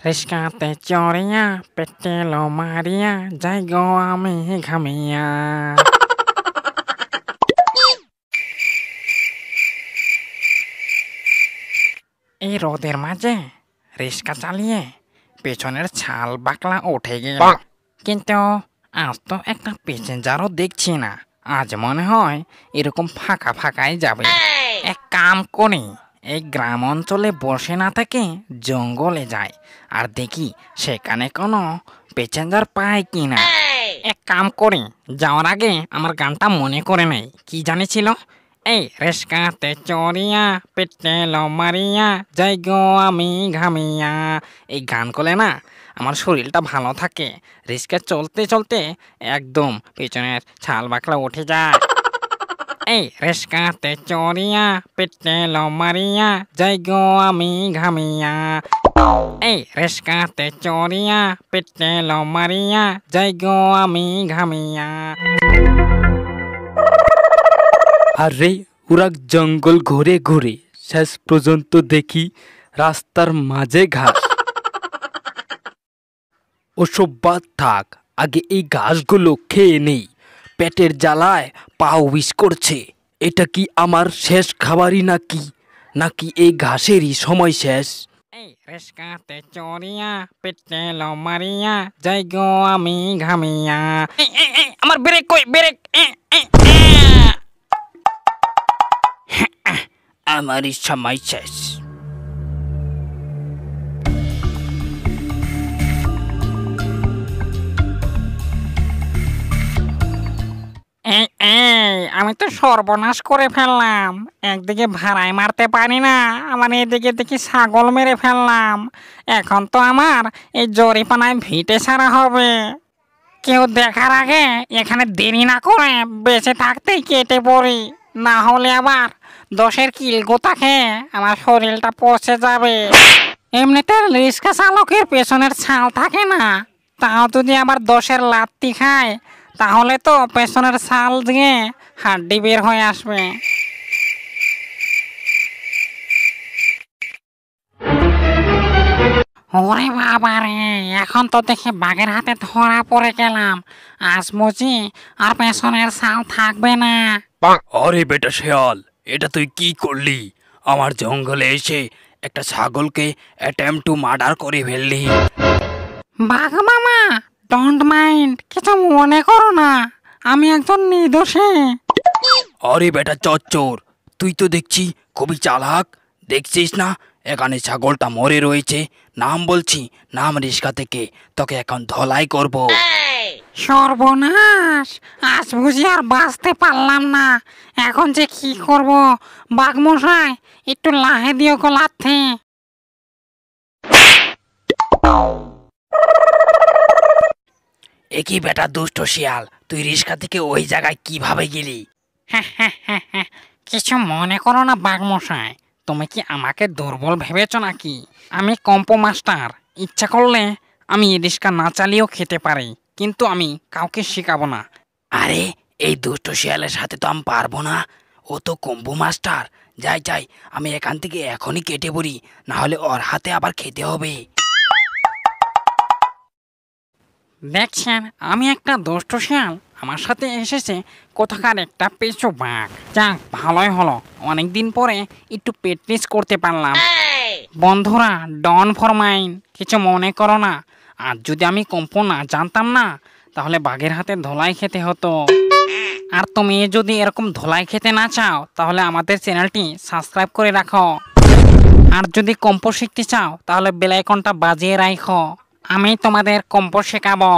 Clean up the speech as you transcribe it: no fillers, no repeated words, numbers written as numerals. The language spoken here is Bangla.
রিস্কাতে চড়িয়া পেটে লো মারিয়া যাই গো আমি ঘামিয়া। এই রোদের মাঝে রিস্কা চালিয়ে পেছনের ছাল বাকলা উঠে গেল, কিন্তু আজ তো একটা প্যাসেঞ্জারও দেখছি না। আজ মনে হয় এরকম ফাঁকা ফাঁকাই যাবে। এক কাম করি, এই গ্রাম অঞ্চলে বসে না থেকে জঙ্গলে যাই আর দেখি সেখানে কোনো প্যাসেঞ্জার পাই কিনা। এক কাম করি, যাওয়ার আগে আমার গানটা মনে করে নেই, কি জানিছিল? এই রিস্কাতে চড়িয়া পেটে লো মারিয়া যাই গো আমি ঘামিয়া। এই গান করলে না আমার শরীরটা ভালো থাকে। রিস্কা চলতে চলতে একদম পেছনের ছাল বাকলা উঠে যায়। এই রিস্কাতে চড়িয়া পেটে লো মারিয়া যাই গো আমি ঘামিয়া। এই রিস্কাতে চড়িয়া পেটে লো মারিয়া যাই গো আমি ঘামিয়া। আরে ওরা জঙ্গল ঘুরে ঘুরে শেষ পর্যন্ত দেখি রাস্তার মাঝে ঘাস। ওসব বাদ থাক, আগে এই ঘাসগুলো খেয়ে নেই, পেটের জ্বালায় পা উইশ করছে। এটা কি আমার শেষ খাবারই নাকি নাকি এই ঘাসেরই সময় শেষ? এই রিস্কাতে চড়িয়া পেটে লো মারিয়া যাই গো আমি ঘামিয়া। আমার ব্রেক কই, ব্রেক! আমারই সময় শেষ। আমি তো সর্বনাশ করে ফেললাম। একদিকে ভাড়ায় মারতে পারি না, আমার এদিকে দেখি ছাগল মেরে ফেললাম। এখন তো আমার এই জরিপানায় ভিটে ছাড়া হবে। কেউ দেখার আগে এখানে দেরি না করে বেঁচে থাকতেই কেটে পড়ি, না হলে আবার দোষের কিলগোতা খেয়ে আমার শরীরটা পচে যাবে। এমনিতে রিক্সা চালকের পেছনের ছাল থাকে না, তাও যদি আবার দোষের লাত্তি খায় তাহলে তো পেছনের ছাল দিয়ে হাড্ডি বের হয়ে আসবে। ওরে বাবা রে, এখন তো দেখি বাঘের হাতে ধরা পড়ে গেলাম। আজ বুঝি আর পেছনের ছাল থাকবে না। আরে বেটা শেয়াল, এটা তুই কি করলি? আমার জঙ্গলে এসে একটা ছাগলকে অ্যাটেম্প টু মার্ডার করে ফেললি। বাঘ মামা, ডোন্ট মাইন্ড, কিছু মনে করো না, আমি একজন নির্দোষী। আরে বেটা চচ্চর, তুই তো দেখছি খুবই চালাক। দেখছিস না এখানে ছাগলটা মরে রয়েছে? নাম বলছি, নাম রিস্কা থেকে, তোকে এখন ধলাই করব। সর্বনাশ, আজ বুঝি আর বাঁচতে পারলাম না। এখন যে কি করব? বাঘ মশাই, একটু লাহে দিও গো লাথি। একই বেটা দুষ্ট শিয়াল, তুই রিস্কা থেকে ওই জায়গায় কিভাবে গেলি? কিছু মনে করো না বাঘ মশাই, তুমি কি আমাকে দুর্বল ভেবেছ নাকি? আমি কম্পো মাস্টার, ইচ্ছা করলে আমি রিস্কা না চালিয়েও খেতে পারি, কিন্তু আমি কাউকে শেখাবো না। আরে এই দুষ্ট শিয়ালের সাথে তো আমি পারবো না, ও তো কম্বো মাস্টার। যাই যাই, আমি এখান থেকে এখনই কেটে পড়ি, না হলে ওর হাতে আবার খেতে হবে। দেখছেন, আমি একটা দুষ্ট শিয়াল, আমার সাথে এসেছে কোথাকার একটা পেঁচো বাঘ। যাক, ভালোই হলো, অনেকদিন পরে একটু প্র্যাকটিস করতে পারলাম। বন্ধুরা, ডন ফর মাইন, কিছু মনে করো না। আর যদি আমি কম্পো না জানতাম না, তাহলে বাঘের হাতে ধোলাই খেতে হতো। আর তুমি যদি এরকম ধোলাই খেতে না চাও, তাহলে আমাদের চ্যানেলটি সাবস্ক্রাইব করে রাখো। আর যদি কম্পো শিখতে চাও, তাহলে বেল আইকনটা বাজিয়ে রাখো। আমি তোমাদের কম্পো শেখাবো।